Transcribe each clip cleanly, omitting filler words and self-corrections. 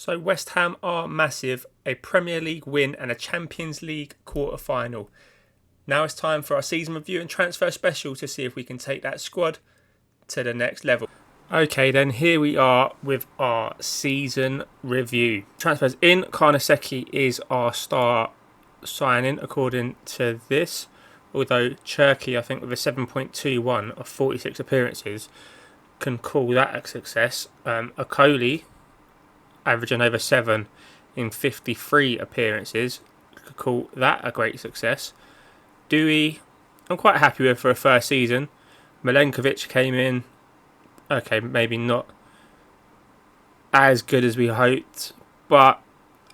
So West Ham are massive, a Premier League win and a Champions League quarter-final. Now it's time for our season review and transfer special to see if we can take that squad to the next level. Okay, then here we are with our season review. Transfers in, Karnaseki is our star signing according to this. Although Cherki, I think with a 7.21 of 46 appearances, can call that a success. Okoli, averaging over 7 in 53 appearances, could call that a great success. Dewey, I'm quite happy with for a first season. Milenkovic came in, okay, maybe not as good as we hoped, but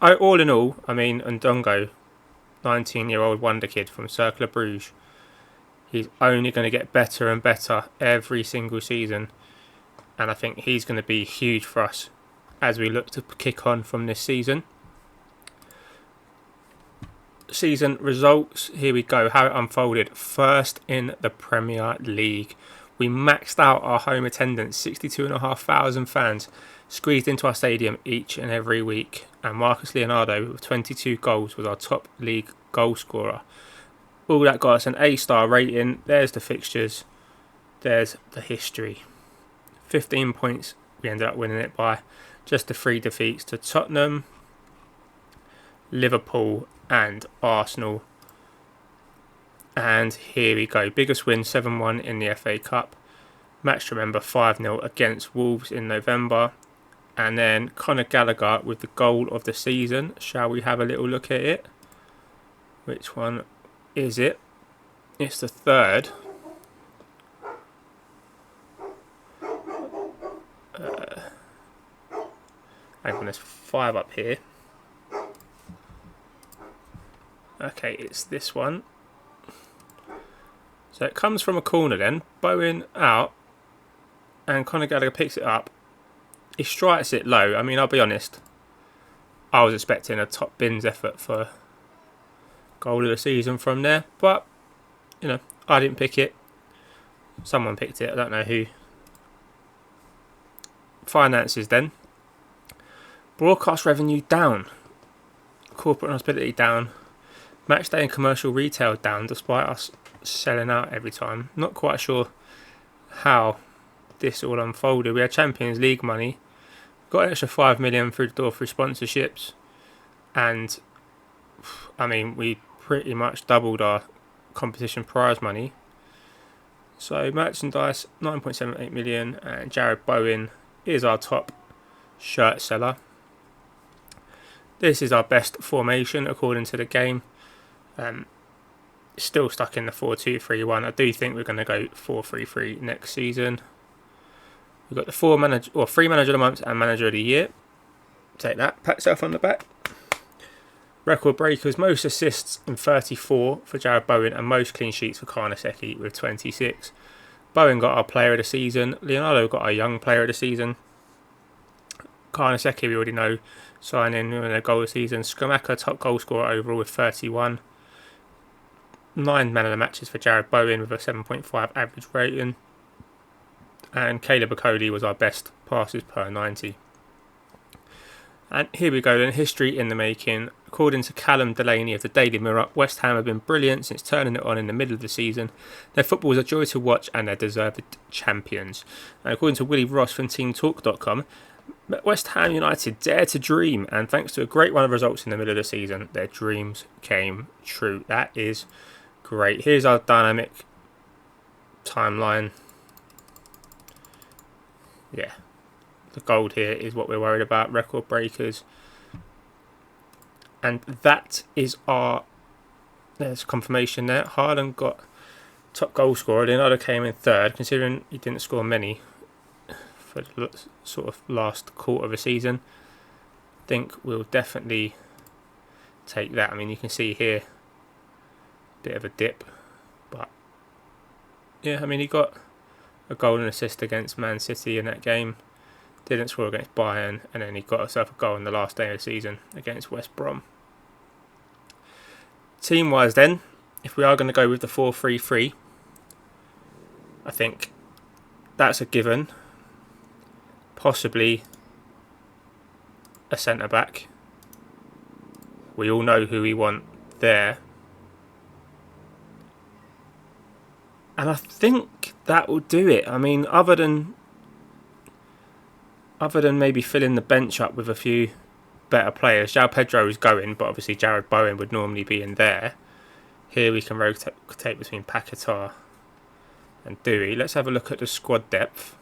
all in all, I mean, Ndongo, 19-year-old wonder kid from Cercle Bruges, he's only going to get better and better every single season, and I think he's going to be huge for us as we look to kick on from this season. Season results, here we go, how it unfolded. First in the Premier League. We maxed out our home attendance, 62,500 fans squeezed into our stadium each and every week. And Marcus Leonardo, with 22 goals, was our top league goal scorer. All that got us an A-star rating. There's the fixtures. There's the history. 15 points, we ended up winning it by. Just the 3 defeats to Tottenham, Liverpool and Arsenal. And here we go. Biggest win, 7-1 in the FA Cup. Match to remember, 5-0 against Wolves in November. And then Conor Gallagher with the goal of the season. Shall we have a little look at it? Which one is it? It's the third. Hang on, there's 5 up here. Okay, it's this one. So it comes from a corner then. Bowen out. And Conor Gallagher picks it up. He strikes it low. I mean, I'll be honest. I was expecting a top bins effort for goal of the season from there. But, you know, I didn't pick it. Someone picked it. I don't know who. Finances then. Broadcast revenue down. Corporate hospitality down. Matchday and commercial retail down despite us selling out every time. Not quite sure how this all unfolded. We had Champions League money. Got an extra 5 million through the door through sponsorships. And, I mean, we pretty much doubled our competition prize money. So, merchandise, 9.78 million. And Jared Bowen is our top shirt seller. This is our best formation according to the game. Still stuck in the 4-2-3-1. I do think we're going to go 4-3-3 next season. We've got the 3 manager of the month and manager of the year. Take that, pat yourself on the back. Record breakers, most assists in 34 for Jared Bowen and most clean sheets for Karnaseki with 26. Bowen got our player of the season. Leonardo got our young player of the season. Karnaseki we already know, signing in a goal of the season. Skamaka top goal scorer overall with 31. 9 man of the matches for Jared Bowen with a 7.5 average rating. And Caleb Okoli was our best passes per 90. And here we go then, history in the making. According to Callum Delaney of the Daily Mirror, West Ham have been brilliant since turning it on in the middle of the season. Their football is a joy to watch and they're deserved champions. And according to Willie Ross from TeamTalk.com, West Ham United dare to dream, and thanks to a great run of results in the middle of the season, their dreams came true. That is great. Here's our dynamic timeline. Yeah, the gold here is what we're worried about. Record breakers. And that is there's confirmation there. Haaland got top goal scorer. Leonardo came in third, considering he didn't score many for the sort of last quarter of the season. I think we'll definitely take that. I mean, you can see here a bit of a dip, but yeah, I mean, he got a goal and assist against Man City in that game, didn't score against Bayern, and then he got himself a goal on the last day of the season against West Brom. Team wise then, if we are going to go with the 4-3-3, I think that's a given. Possibly a centre-back. We all know who we want there. And I think that will do it. I mean, other than maybe filling the bench up with a few better players. João Pedro is going, but obviously Jared Bowen would normally be in there. Here we can rotate between Paquetá and Dewey. Let's have a look at the squad depth.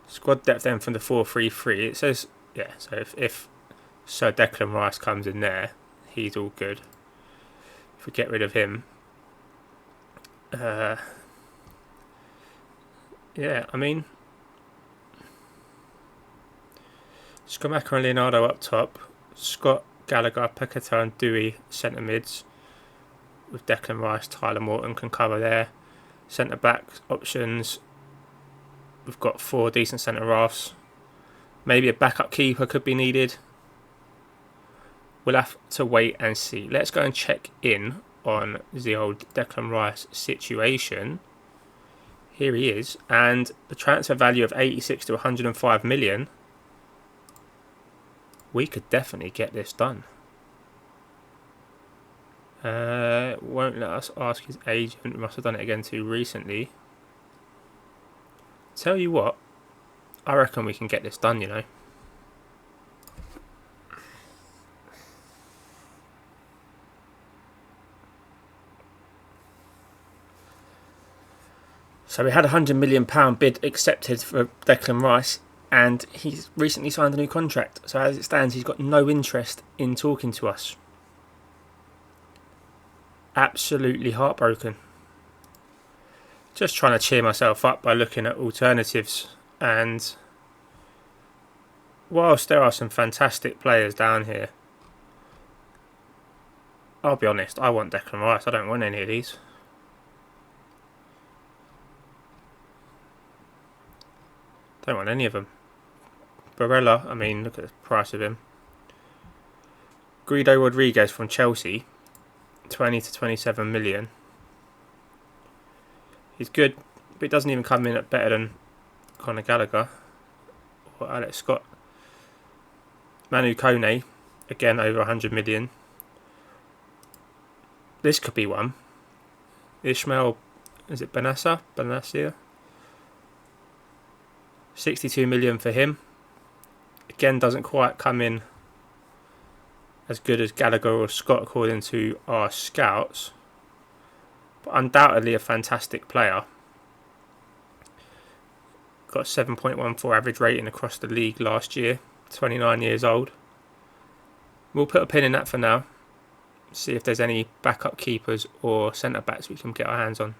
Squad depth then from the 4-3-3. It says, yeah, so if Sir Declan Rice comes in there, he's all good. If we get rid of him, yeah, I mean, Schumacher and Leonardo up top, Scott, Gallagher, Paquetá and Dewey centre mids, with Declan Rice, Tyler Morton can cover there. Centre back options, we've got 4 decent centre halves. Maybe a backup keeper could be needed. We'll have to wait and see. Let's go and check in on the old Declan Rice situation. Here he is, and the transfer value of 86 to 105 million. We could definitely get this done. Won't let us ask his agent. We must have done it again too recently. Tell you what, I reckon we can get this done, you know. So we had a £100 million bid accepted for Declan Rice, and he's recently signed a new contract. So as it stands, he's got no interest in talking to us. Absolutely heartbroken. Just trying to cheer myself up by looking at alternatives. And whilst there are some fantastic players down here, I'll be honest, I want Declan Rice. I don't want any of these. Don't want any of them. Barella, I mean, look at the price of him. Guido Rodriguez from Chelsea, 20 to 27 million. He's good, but he doesn't even come in at better than Conor Gallagher or Alex Scott. Manu Kone, again over 100 million. This could be one. Ishmael, is it Benassia? 62 million for him. Again, doesn't quite come in as good as Gallagher or Scott according to our scouts, but undoubtedly a fantastic player. Got 7.14 average rating across the league last year, 29 years old. We'll put a pin in that for now. See if there's any backup keepers or centre backs we can get our hands on.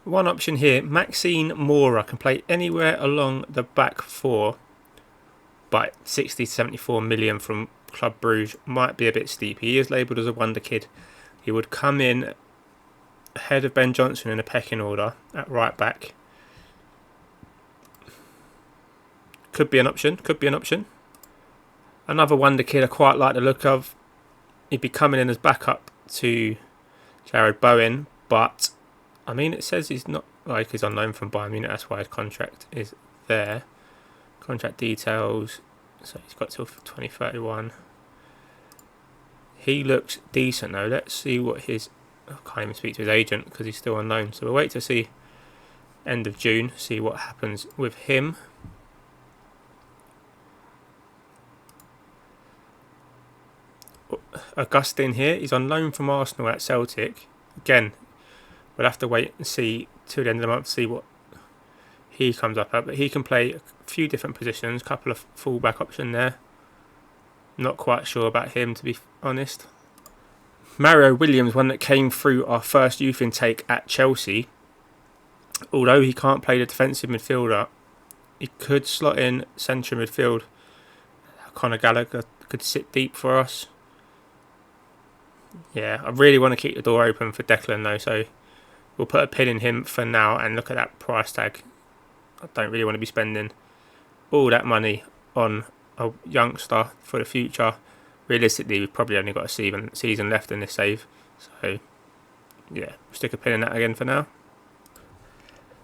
One option here, Maxine Mora can play anywhere along the back four, but 60 to 74 million from Club Brugge might be a bit steep. He is labelled as a wonder kid. He would come in ahead of Ben Johnson in a pecking order at right back. Could be an option. Another wonder kid I quite like the look of. He'd be coming in as backup to Jared Bowen, but I mean, it says he's not, like, he's on loan from Bayern Munich, that's why his contract is there. Contract details, so he's got till 2031. He looks decent though. Let's see what his, I can't even speak to his agent because he's still on loan. So we'll wait to see end of June, see what happens with him. Augustin here, he's on loan from Arsenal at Celtic. Again, we'll have to wait and see till the end of the month to see what he comes up at. But he can play a few different positions, a couple of full-back option there. Not quite sure about him, to be honest. Mario Williams, one that came through our first youth intake at Chelsea. Although he can't play the defensive midfielder, he could slot in central midfield. Conor Gallagher could sit deep for us. Yeah, I really want to keep the door open for Declan though, so we'll put a pin in him for now and look at that price tag. I don't really want to be spending all that money on a youngster for the future. Realistically, we've probably only got a season left in this save, so yeah, stick a pin in that again for now.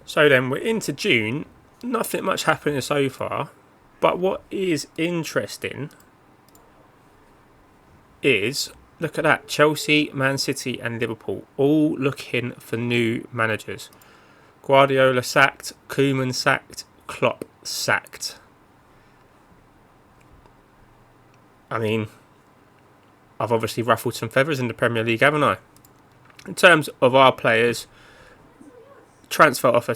So then we're into June. Nothing much happening so far. But what is interesting is, look at that, Chelsea, Man City and Liverpool all looking for new managers. Guardiola sacked, Koeman sacked, Klopp sacked. I mean, I've obviously ruffled some feathers in the Premier League, haven't I? In terms of our players, transfer offer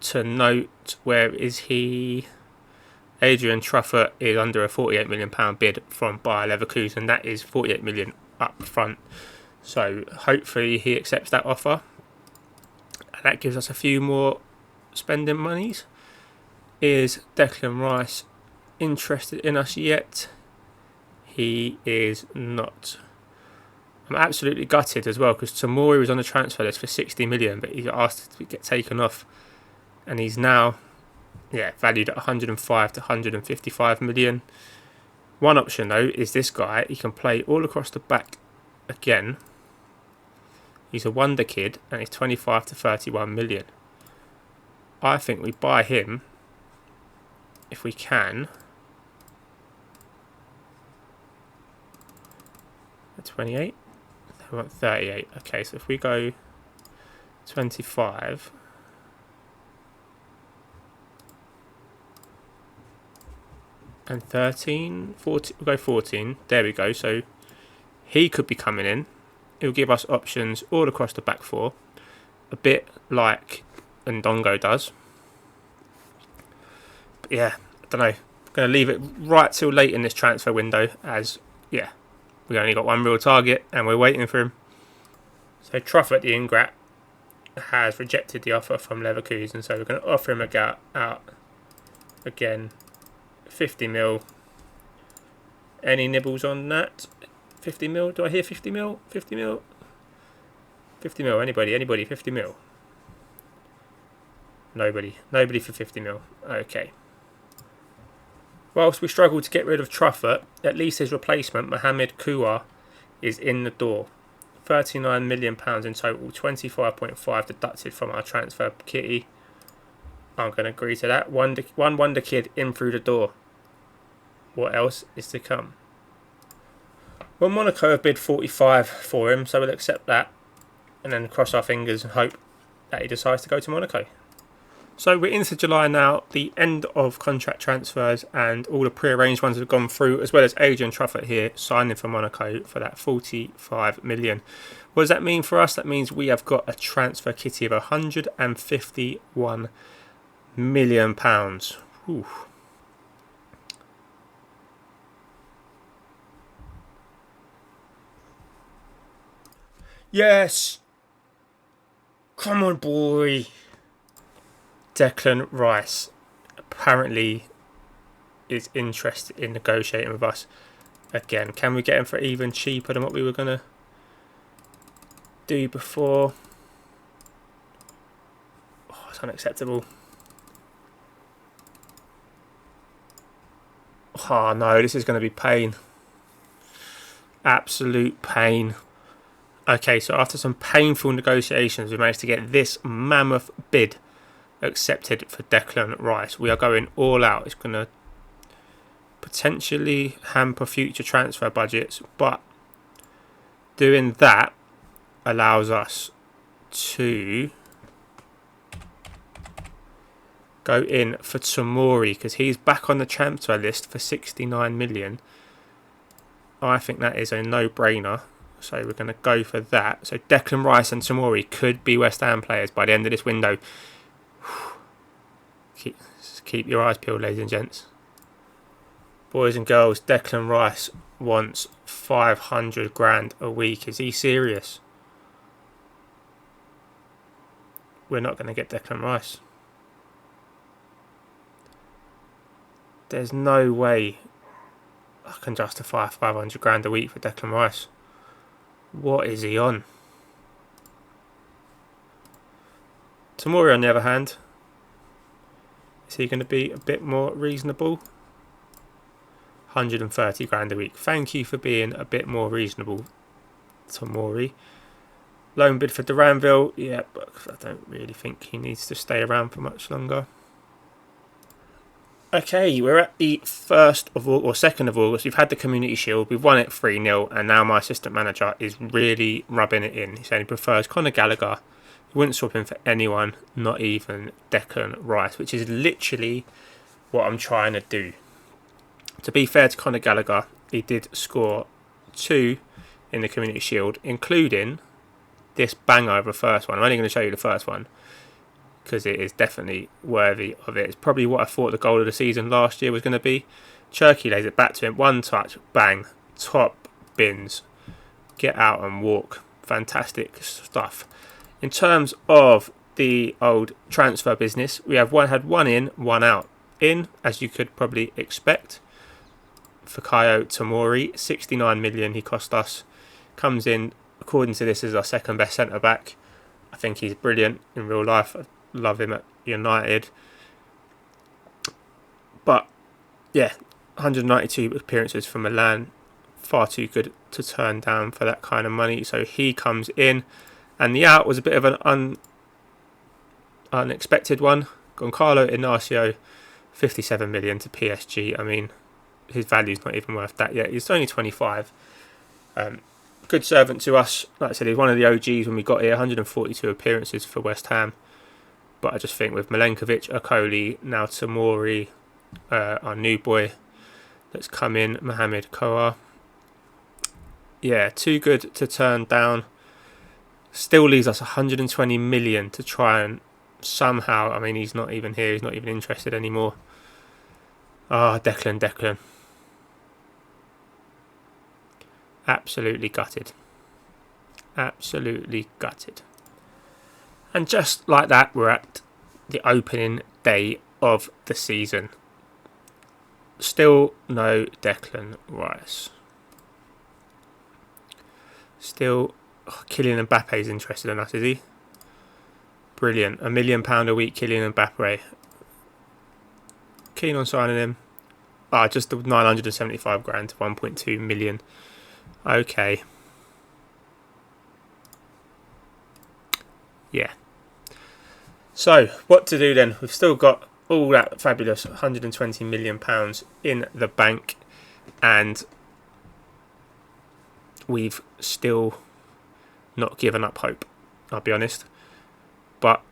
to note, where is he? Adrian Truffert is under a £48 million bid from Bayer Leverkusen. That is £48 million up front. So hopefully he accepts that offer. And that gives us a few more spending monies. Is Declan Rice interested in us yet? He is not. I'm absolutely gutted as well, because Tomori was on the transfer list for 60 million, but he asked to get taken off. And he's now valued at 105 to 155 million. One option though is this guy. He can play all across the back again. He's a wonder kid and he's 25 to 31 million. I think we buy him if we can at 28. I want 38. Okay, so if we go 25. And 13, 14, we'll go 14. There we go. So he could be coming in. He'll give us options all across the back four. A bit like Ndongo does. But yeah, I don't know. I'm going to leave it right till late in this transfer window, as, we only got one real target and we're waiting for him. So Truffert, the Ingrat, has rejected the offer from Leverkusen. So we're going to offer him a go out again. 50 mil. Any nibbles on that? 50 mil? Do I hear 50 mil? 50 mil? 50 mil. Anybody? 50 mil. Nobody for 50 mil. Okay. Whilst we struggle to get rid of Truffert, at least his replacement, Mohamed Kouar, is in the door. £39 million in total, 25.5 deducted from our transfer kitty. I'm going to agree to that. One wonder kid in through the door. What else is to come? Well, Monaco have bid 45 for him, so we'll accept that and then cross our fingers and hope that he decides to go to Monaco. So we're into July now, the end of contract transfers, and all the pre-arranged ones have gone through, as well as Adrian Truffert here signing for Monaco for that 45 million. What does that mean for us? That means we have got a transfer kitty of £151 million. Whew. Yes! Come on, boy! Declan Rice apparently is interested in negotiating with us again. Can we get him for even cheaper than what we were going to do before? Oh, it's unacceptable. Oh no, this is going to be pain. Absolute pain. Okay, so after some painful negotiations, we managed to get this mammoth bid accepted for Declan Rice. We are going all out. It's going to potentially hamper future transfer budgets, but doing that allows us to go in for Tomori, because he's back on the transfer list for 69 million. I think that is a no-brainer. So we're going to go for that. So Declan Rice and Tomori could be West Ham players by the end of this window. Keep your eyes peeled, ladies and gents. Boys and girls, Declan Rice wants 500 grand a week. Is he serious? We're not going to get Declan Rice. There's no way I can justify 500 grand a week for Declan Rice. What is he on? Tomori, on the other hand, is he going to be a bit more reasonable? 130 grand a week. Thank you for being a bit more reasonable, Tomori. Loan bid for Duranville. Yeah, but I don't really think he needs to stay around for much longer. Okay, we're at the 1st of August, or 2nd of August. We've had the Community Shield. We've won it 3-0, and now my assistant manager is really rubbing it in. He said he prefers Conor Gallagher. He wouldn't swap him for anyone, not even Declan Rice, which is literally what I'm trying to do. To be fair to Conor Gallagher, he did score 2 in the Community Shield, including this banger of the first one. I'm only going to show you the first one, because it is definitely worthy of it. It's probably what I thought the goal of the season last year was going to be. Cherky lays it back to him, one touch, bang, top bins, get out and walk. Fantastic stuff. In terms of the old transfer business, we have had one in, one out. In, as you could probably expect, Fikayo Tomori, 69 million he cost us. Comes in, according to this, as our second best centre back. I think he's brilliant in real life. Love him at United. But yeah, 192 appearances for Milan, far too good to turn down for that kind of money. So he comes in, and the out was a bit of an unexpected one. Goncalo Inacio, 57 million to PSG. I mean, his value's not even worth that yet. He's only 25. Good servant to us. Like I said, he's one of the OGs when we got here. 142 appearances for West Ham. But I just think with Milenkovic, Okoli, now Tomori, our new boy that's come in, Mohamed Koa. Yeah, too good to turn down. Still leaves us 120 million to try and somehow, I mean, he's not even here, he's not even interested anymore. Declan. Absolutely gutted. Absolutely gutted. And just like that, we're at the opening day of the season. Still no Declan Rice. Still, Kylian Mbappe's interested in us, is he? Brilliant. £1 million a week, Kylian Mbappe. Keen on signing him. Just 975 grand to 1.2 million. Okay. Yeah. So, what to do then? We've still got all that fabulous £120 million in the bank, and we've still not given up hope, I'll be honest. But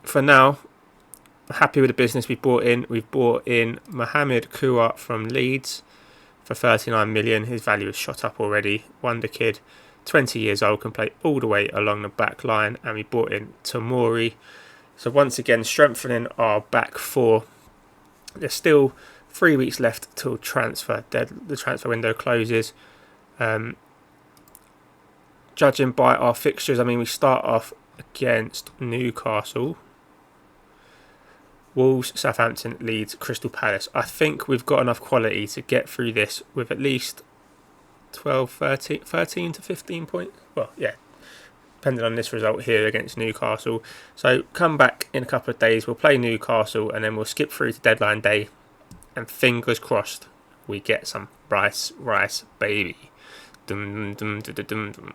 for now, I'm happy with the business we brought in. We've brought in Mohamed Kouat from Leeds for 39 million. His value is shot up already. Wonder kid, 20 years old, can play all the way along the back line. And we brought in Tomori. So once again, strengthening our back four. There's still 3 weeks left till the transfer window closes. Judging by our fixtures, I mean, we start off against Newcastle, Wolves, Southampton, Leeds, Crystal Palace. I think we've got enough quality to get through this with at least 13 to 15 points. Well, yeah, depending on this result here against Newcastle. So come back in a couple of days. We'll play Newcastle, and then we'll skip through to deadline day. And fingers crossed, we get some rice, baby. Dum, dum, dum, dum, dum, dum.